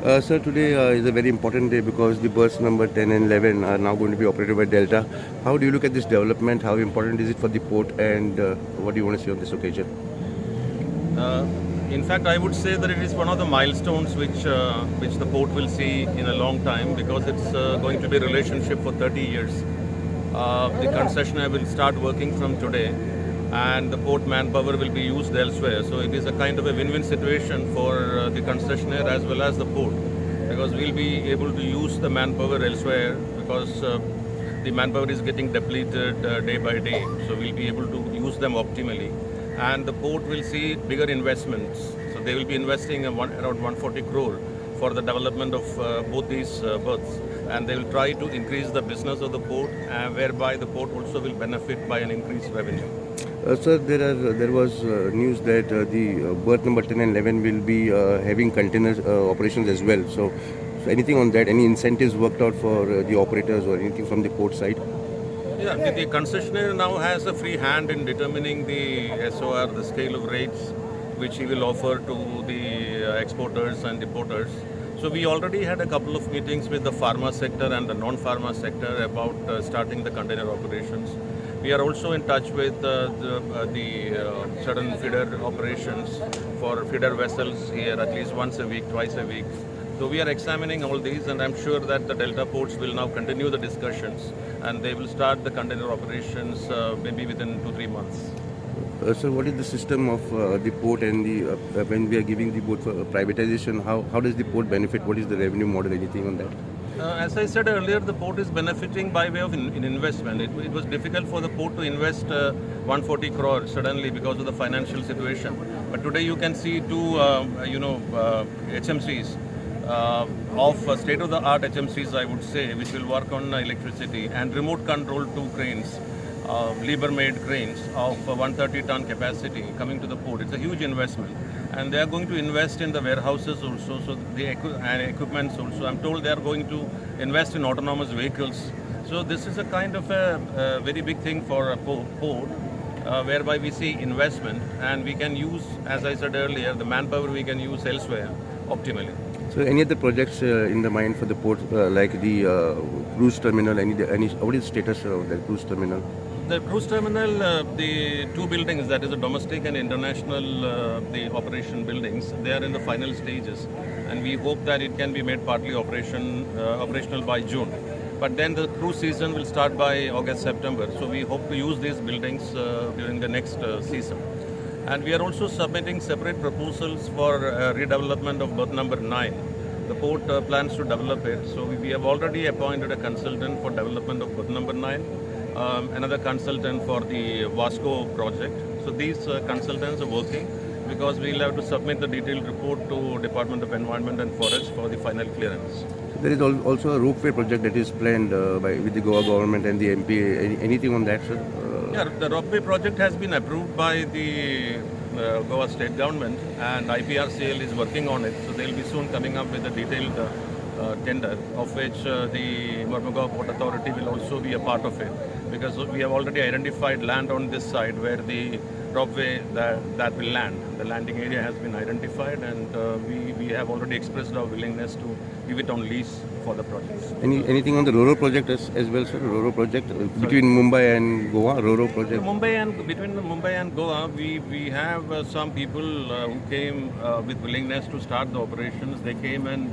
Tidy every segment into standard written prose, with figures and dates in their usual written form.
Sir, today is a very important day because the berths number 10 and 11 are now going to be operated by Delta. How do you look at this development? How important is it for the port, and what do you want to see on this occasion? Uh, in fact, I would say that it is one of the milestones which the port will see in a long time, because it's going to be a relationship for 30 years. The concessionaire will start working from today, and the port manpower will be used elsewhere. So it is a kind of a win-win situation for the concessionaire as well as the port, because we'll be able to use the manpower elsewhere, because the manpower is getting depleted day by day. So we'll be able to use them optimally, and the port will see bigger investments. So they will be investing around 140 crore for the development of both these berths, and they will try to increase the business of the port, whereby the port also will benefit by an increased revenue. Sir, there was news that the berth number 10 and 11 will be having container operations as well. So anything on that? Any incentives worked out for the operators or anything from the port side? Yeah, the concessionaire now has a free hand in determining the SOR, the scale of rates, which he will offer to the exporters and importers. So we already had a couple of meetings with the pharma sector and the non-pharma sector about starting the container operations. We are also in touch with the certain feeder operations for feeder vessels here at least once a week, twice a week. So we are examining all these, and I'm sure that the Delta ports will now continue the discussions, and they will start the container operations maybe within 2-3 months. Sir, what is the system of the port and the when we are giving the port for privatization? How does the port benefit? What is the revenue model? Anything on that? As I said earlier, the port is benefiting by way of in investment. It was difficult for the port to invest 140 crore suddenly because of the financial situation. But today you can see two, HMCs, of state-of-the-art HMCs, I would say, which will work on electricity, and remote-controlled two cranes, Liebherr-made cranes of 130-ton capacity coming to the port. It's a huge investment. And they are going to invest in the warehouses also, so the equipments also. I'm told they are going to invest in autonomous vehicles. So this is a kind of a very big thing for a port, whereby we see investment, and we can use, as I said earlier, the manpower we can use elsewhere optimally. So any other projects in the mind for the port, like the cruise terminal? What is the status of the cruise terminal? The cruise terminal, the two buildings, that is the domestic and international, the operation buildings, they are in the final stages, and we hope that it can be made partly operational by June. But then the cruise season will start by August, September. So we hope to use these buildings during the next season. And we are also submitting separate proposals for redevelopment of berth number 9. The port plans to develop it. So we have already appointed a consultant for development of berth number 9. Another consultant for the Vasco project. So these consultants are working, because we'll have to submit the detailed report to Department of Environment and Forest for the final clearance. So there is also a ropeway project that is planned with the Goa government and the MP. Anything on that, sir? Yeah, the ropeway project has been approved by the Goa state government, and IPRCL is working on it. So they'll be soon coming up with a detailed tender, of which the Mormugao Port Authority will also be a part of it, because we have already identified land on this side where the ropeway that will land. The landing area has been identified, and we have already expressed our willingness to give it on lease for the projects. Anything on the RoRo project as well, sir? RoRo project between Mumbai and Goa, RoRo project. Between Mumbai and Goa, we have some people who came with willingness to start the operations. They came and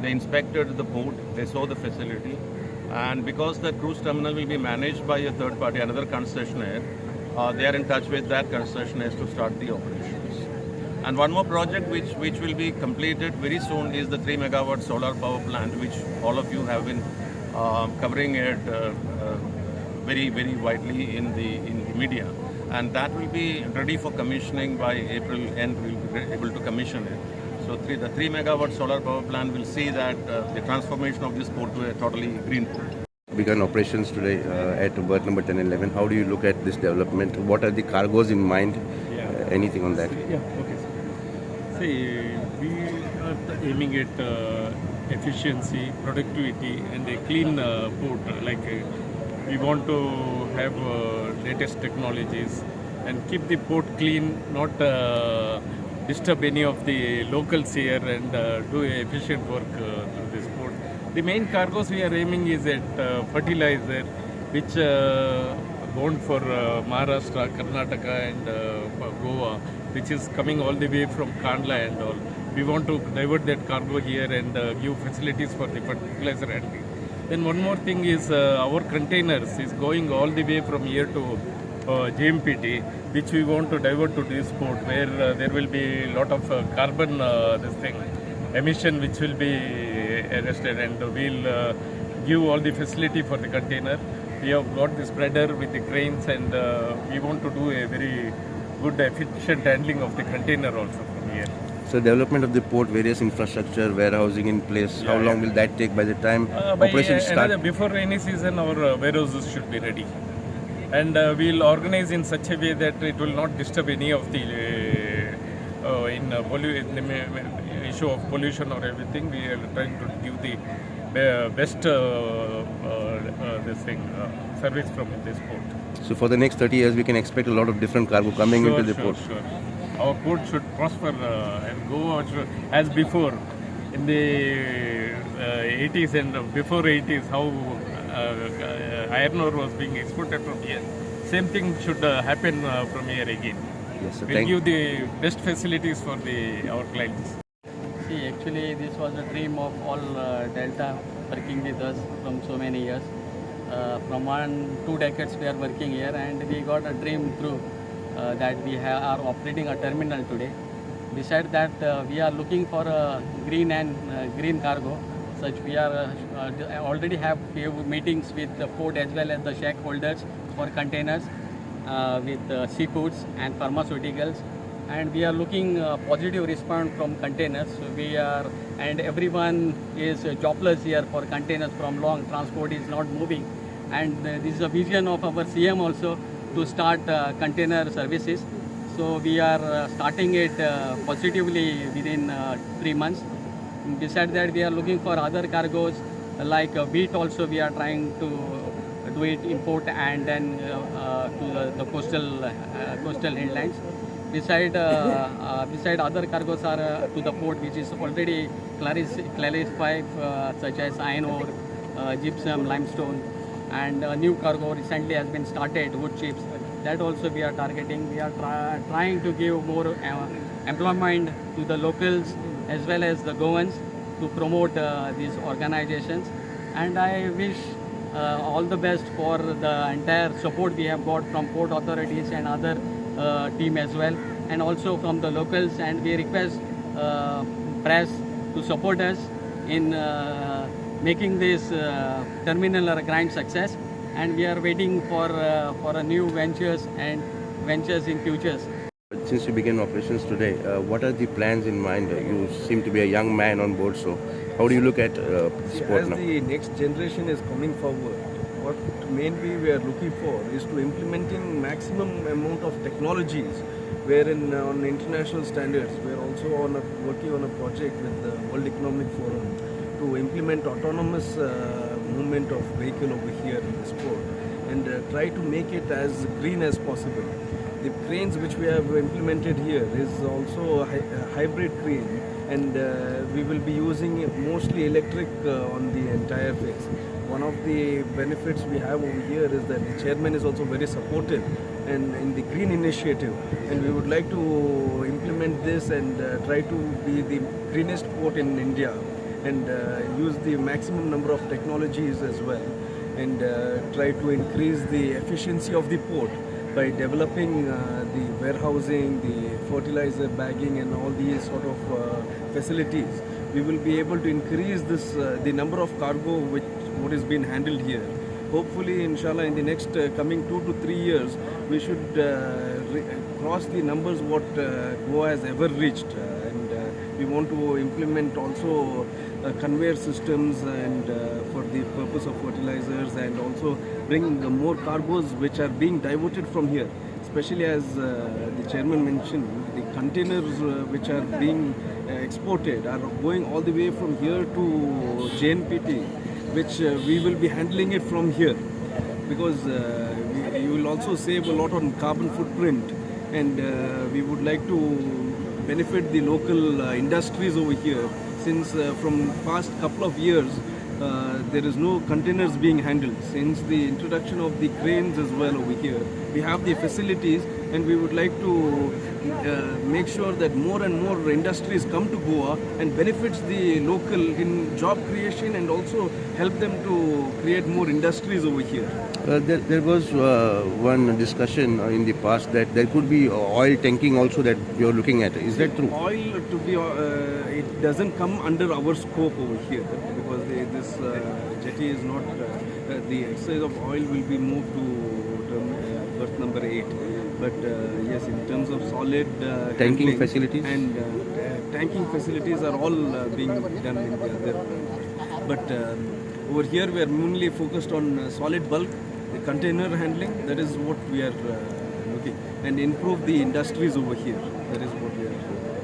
they inspected the port. They saw the facility. And because the cruise terminal will be managed by a third party, another concessionaire, they are in touch with that concessionaire to start the operations. And one more project which will be completed very soon is the 3 megawatt solar power plant, which all of you have been covering it very, very widely in the media. And that will be ready for commissioning by April end. We will be able to commission it. So the 3 megawatt solar power plant will see that the transformation of this port to a totally green port. Begun operations today at berth number 10 and 11. How do you look at this development? What are the cargoes in mind? Anything on that? Yeah, okay. See, we are aiming at efficiency, productivity, and a clean port. We want to have latest technologies and keep the port clean, not disturb any of the locals here and do efficient work through this port. The main cargoes we are aiming is at fertilizer, which bound for Maharashtra, Karnataka and Goa, which is coming all the way from Kandla and all. We want to divert that cargo here and give facilities for the fertilizer handling. Then one more thing is our containers is going all the way from here to JMPT, which we want to divert to this port where there will be a lot of carbon emission which will be arrested, and we'll give all the facility for the container. We have got the spreader with the cranes, and we want to do a very good efficient handling of the container also from here. So development of the port, various infrastructure, warehousing in place. How long will that take by the time operations start? Before rainy season, our warehouses should be ready, and we'll organize in such a way that it will not disturb any of the issue of pollution or everything. We are trying to give the best service from this port. So for the next 30 years, we can expect a lot of different cargo coming into the port. Sure. Our port should prosper and go as before in the 80s and before 80s, how iron ore was being exported from here. Same thing should happen from here again. Yes, sir. We'll give the best facilities for our clients. See, actually, this was a dream of all Delta working with us from so many years. From 2 decades we are working here, and we got a dream through that we are operating a terminal today. Besides that, we are looking for a green cargo. Such we are already have few meetings with the port as well as the shareholders for containers with seafoods and pharmaceuticals. And we are looking positive response from containers. And everyone is jobless here for containers from long. Transport is not moving. And this is a vision of our CM also to start container services. So we are starting it positively within 3 months. Besides that, we are looking for other cargoes like wheat also. We are trying to do it import and then to the coastal hinterlands. Beside other cargoes are to the port, which is already clarified, such as iron ore, gypsum, limestone, and a new cargo recently has been started, wood chips. That also we are targeting. We are trying to give more employment to the locals as well as the Goans to promote these organizations. And I wish all the best for the entire support we have got from port authorities and other team as well, and also from the locals. And we request press to support us in making this terminal a grand success. And we are waiting for a new ventures in futures. Since you began operations today, what are the plans in mind? You seem to be a young man on board, so how do you look at sport as now? the next generation is coming forward, what mainly we are looking for is to implementing maximum amount of technologies, wherein on international standards we are also working on a project with the World Economic Forum to implement autonomous movement of vehicle over here in this port, and try to make it as green as possible. The cranes which we have implemented here is also a hybrid crane, and we will be using mostly electric on the entire phase. One of the benefits we have over here is that the chairman is also very supportive and in the green initiative, and we would like to implement this and try to be the greenest port in India, and use the maximum number of technologies as well, and try to increase the efficiency of the port by developing the warehousing, the fertilizer bagging and all these sort of facilities. We will be able to increase this the number of cargo what is being handled here. Hopefully, inshallah, in the next coming 2 to 3 years, we should cross the numbers what Goa has ever reached, and we want to implement also conveyor systems and for the purpose of fertilizers, and also bring more cargoes which are being diverted from here, especially as the chairman mentioned, the containers which are being exported are going all the way from here to JNPT, which we will be handling it from here, because you will also save a lot on carbon footprint, and we would like to benefit the local industries over here, since from past couple of years there is no containers being handled. Since the introduction of the cranes as well over here, we have the facilities, and we would like to make sure that more and more industries come to Goa and benefits the local in job creation, and also help them to create more industries over here. There was one discussion in the past that there could be oil tanking also that you're looking at. Is that true? Oil, to be, it doesn't come under our scope over here, because this jetty is not, the exercise of oil will be moved to berth number 8. But yes, in terms of solid Tanking handling facilities? and tanking facilities are all being done in the other. But over here we are mainly focused on solid bulk, the container handling. That is what we are looking, and improve the industries over here. That is what we are.